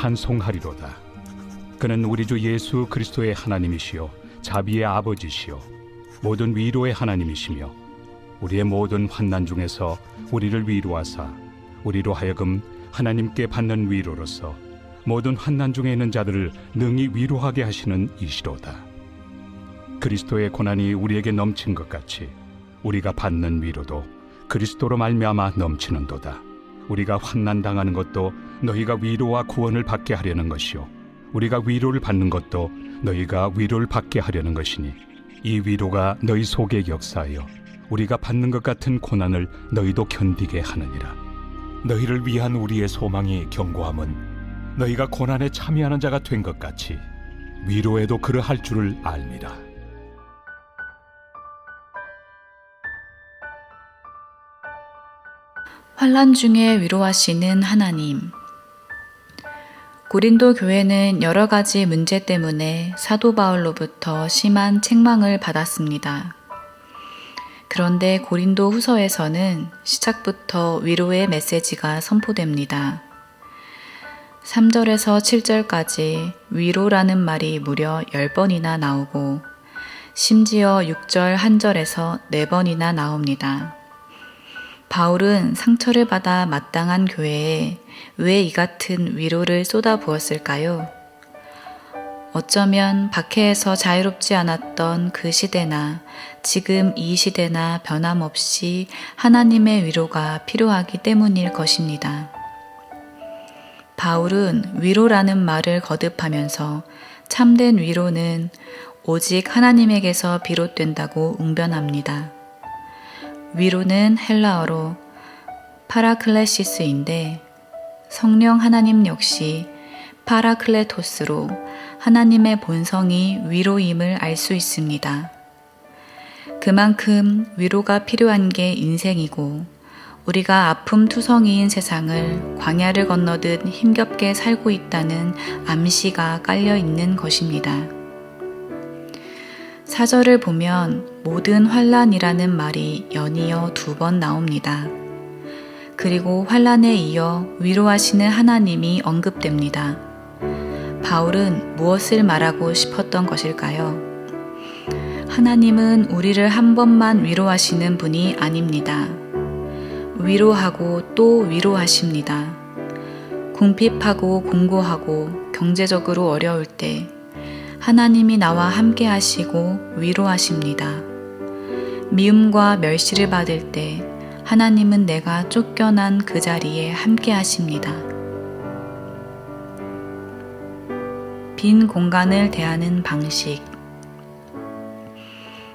찬송하리로다. 그는 우리 주 예수 그리스도의 하나님이시요 자비의 아버지시요 모든 위로의 하나님이시며 우리의 모든 환난 중에서 우리를 위로하사 우리로 하여금 하나님께 받는 위로로서 모든 환난 중에 있는 자들을 능히 위로하게 하시는 이시로다. 그리스도의 고난이 우리에게 넘친 것 같이 우리가 받는 위로도 그리스도로 말미암아 넘치는도다. 우리가 환난 당하는 것도 너희가 위로와 구원을 받게 하려는 것이요 우리가 위로를 받는 것도 너희가 위로를 받게 하려는 것이니 이 위로가 너희 속에 역사하여 우리가 받는 것 같은 고난을 너희도 견디게 하느니라. 너희를 위한 우리의 소망이 견고함은 너희가 고난에 참여하는 자가 된 것 같이 위로에도 그러할 줄을 알미라. 환난 중에 위로하시는 하나님. 고린도 교회는 여러 가지 문제 때문에 사도 바울로부터 심한 책망을 받았습니다. 그런데 고린도 후서에서는 시작부터 위로의 메시지가 선포됩니다. 3절에서 7절까지 위로라는 말이 무려 10번이나 나오고 심지어 6절 한 절에서 4번이나 나옵니다. 바울은 상처를 받아 마땅한 교회에 왜 이 같은 위로를 쏟아부었을까요? 어쩌면 박해에서 자유롭지 않았던 그 시대나 지금 이 시대나 변함없이 하나님의 위로가 필요하기 때문일 것입니다. 바울은 위로라는 말을 거듭하면서 참된 위로는 오직 하나님에게서 비롯된다고 웅변합니다. 위로는 헬라어로 파라클레시스인데 성령 하나님 역시 파라클레토스로 하나님의 본성이 위로임을 알 수 있습니다. 그만큼 위로가 필요한 게 인생이고 우리가 아픔투성이인 세상을 광야를 건너듯 힘겹게 살고 있다는 암시가 깔려 있는 것입니다. 4절을 보면 모든 환난이라는 말이 연이어 2번 나옵니다. 그리고 환난에 이어 위로하시는 하나님이 언급됩니다. 바울은 무엇을 말하고 싶었던 것일까요? 하나님은 우리를 한 번만 위로하시는 분이 아닙니다. 위로하고 또 위로하십니다. 궁핍하고 공고하고 경제적으로 어려울 때 하나님이 나와 함께 하시고 위로하십니다. 미움과 멸시를 받을 때 하나님은 내가 쫓겨난 그 자리에 함께 하십니다. 빈 공간을 대하는 방식.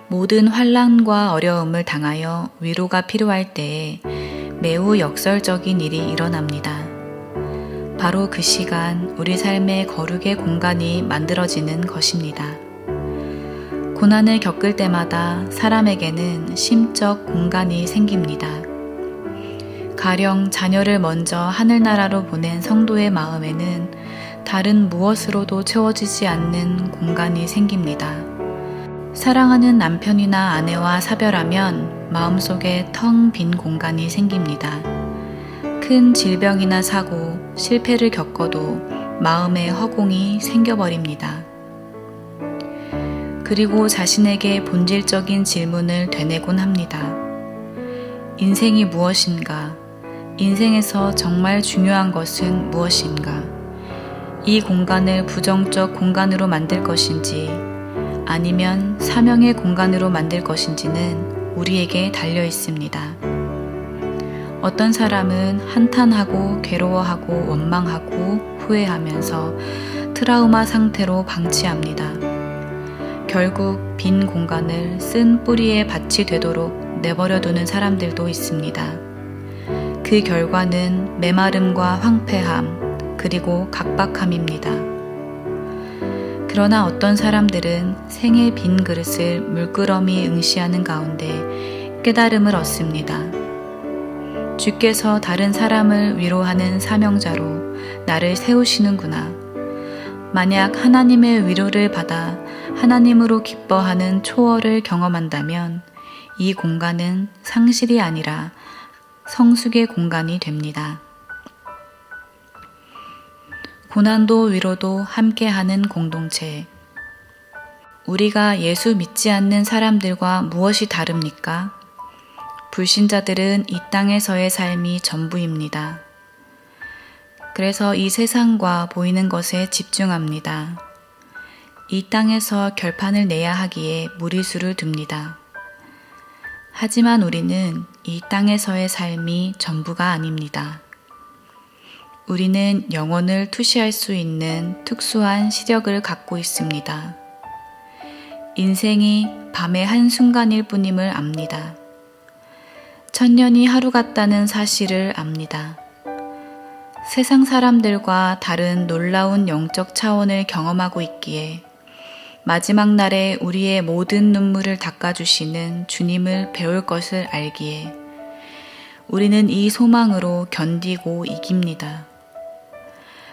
모든 환난과 어려움을 당하여 위로가 필요할 때에 매우 역설적인 일이 일어납니다. 바로 그 시간 우리 삶의 거룩의 공간이 만들어지는 것입니다. 고난을 겪을 때마다 사람에게는 심적 공간이 생깁니다. 가령 자녀를 먼저 하늘나라로 보낸 성도의 마음에는 다른 무엇으로도 채워지지 않는 공간이 생깁니다. 사랑하는 남편이나 아내와 사별하면 마음속에 텅 빈 공간이 생깁니다. 큰 질병이나 사고, 실패를 겪어도 마음에 허공이 생겨버립니다. 그리고 자신에게 본질적인 질문을 되뇌곤 합니다. 인생이 무엇인가? 인생에서 정말 중요한 것은 무엇인가? 이 공간을 부정적 공간으로 만들 것인지 아니면 사명의 공간으로 만들 것인지는 우리에게 달려 있습니다. 어떤 사람은 한탄하고 괴로워하고 원망하고 후회하면서 트라우마 상태로 방치합니다. 결국 빈 공간을 쓴 뿌리의 밭이 되도록 내버려두는 사람들도 있습니다. 그 결과는 메마름과 황폐함, 그리고 각박함입니다. 그러나 어떤 사람들은 생의 빈 그릇을 물끄러미 응시하는 가운데 깨달음을 얻습니다. 주께서 다른 사람을 위로하는 사명자로 나를 세우시는구나. 만약 하나님의 위로를 받아 하나님으로 기뻐하는 초월을 경험한다면 이 공간은 상실이 아니라 성숙의 공간이 됩니다. 고난도 위로도 함께하는 공동체. 우리가 예수 믿지 않는 사람들과 무엇이 다릅니까? 불신자들은 이 땅에서의 삶이 전부입니다. 그래서 이 세상과 보이는 것에 집중합니다. 이 땅에서 결판을 내야 하기에 무리수를 둡니다. 하지만 우리는 이 땅에서의 삶이 전부가 아닙니다. 우리는 영혼을 투시할 수 있는 특수한 시력을 갖고 있습니다. 인생이 밤의 한순간일 뿐임을 압니다. 천년이 하루 같다는 사실을 압니다. 세상 사람들과 다른 놀라운 영적 차원을 경험하고 있기에 마지막 날에 우리의 모든 눈물을 닦아주시는 주님을 배울 것을 알기에 우리는 이 소망으로 견디고 이깁니다.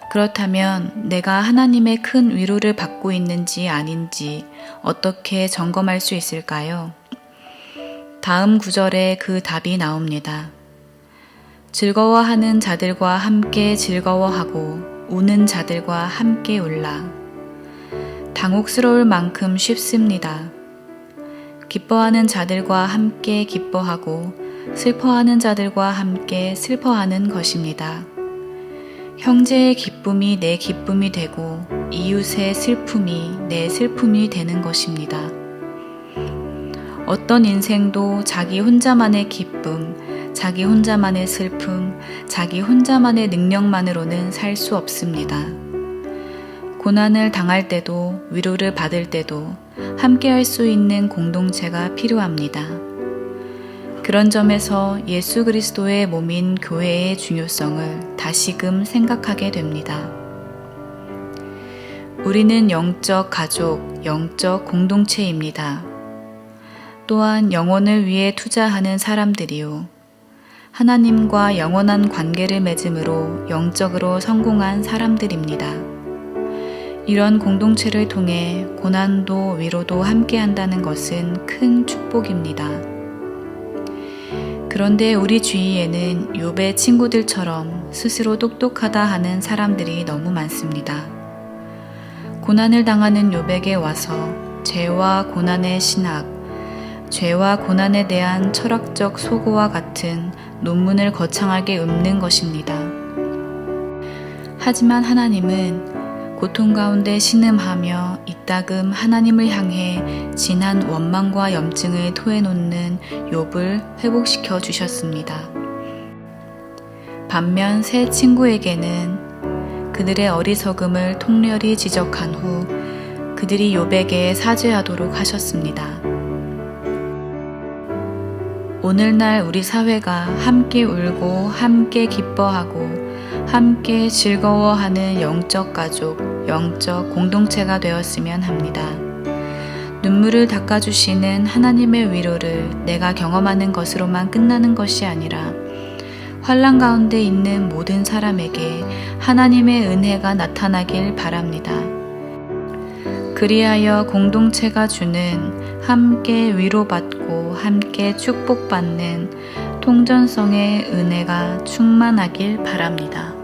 그렇다면 내가 하나님의 큰 위로를 받고 있는지 아닌지 어떻게 점검할 수 있을까요? 다음 구절에 그 답이 나옵니다. 즐거워하는 자들과 함께 즐거워하고 우는 자들과 함께 울라. 당혹스러울 만큼 쉽습니다. 기뻐하는 자들과 함께 기뻐하고 슬퍼하는 자들과 함께 슬퍼하는 것입니다. 형제의 기쁨이 내 기쁨이 되고 이웃의 슬픔이 내 슬픔이 되는 것입니다. 어떤 인생도 자기 혼자만의 기쁨, 자기 혼자만의 슬픔, 자기 혼자만의 능력만으로는 살 수 없습니다. 고난을 당할 때도 위로를 받을 때도 함께 할 수 있는 공동체가 필요합니다. 그런 점에서 예수 그리스도의 몸인 교회의 중요성을 다시금 생각하게 됩니다. 우리는 영적 가족, 영적 공동체입니다. 또한 영혼을 위해 투자하는 사람들이요. 하나님과 영원한 관계를 맺음으로 영적으로 성공한 사람들입니다. 이런 공동체를 통해 고난도 위로도 함께 한다는 것은 큰 축복입니다. 그런데 우리 주위에는 욥의 친구들처럼 스스로 똑똑하다 하는 사람들이 너무 많습니다. 고난을 당하는 욥에게 와서 죄와 고난의 신학, 죄와 고난에 대한 철학적 소고와 같은 논문을 거창하게 읊는 것입니다. 하지만 하나님은 고통 가운데 신음하며 이따금 하나님을 향해 지난 원망과 염증을 토해놓는 욥을 회복시켜 주셨습니다. 반면 세 친구에게는 그들의 어리석음을 통렬히 지적한 후 그들이 욥에게 사죄하도록 하셨습니다. 오늘날 우리 사회가 함께 울고 함께 기뻐하고 함께 즐거워하는 영적 가족, 영적 공동체가 되었으면 합니다. 눈물을 닦아주시는 하나님의 위로를 내가 경험하는 것으로만 끝나는 것이 아니라 환난 가운데 있는 모든 사람에게 하나님의 은혜가 나타나길 바랍니다. 그리하여 공동체가 주는 함께 위로받고 함께 축복받는 통전성의 은혜가 충만하길 바랍니다.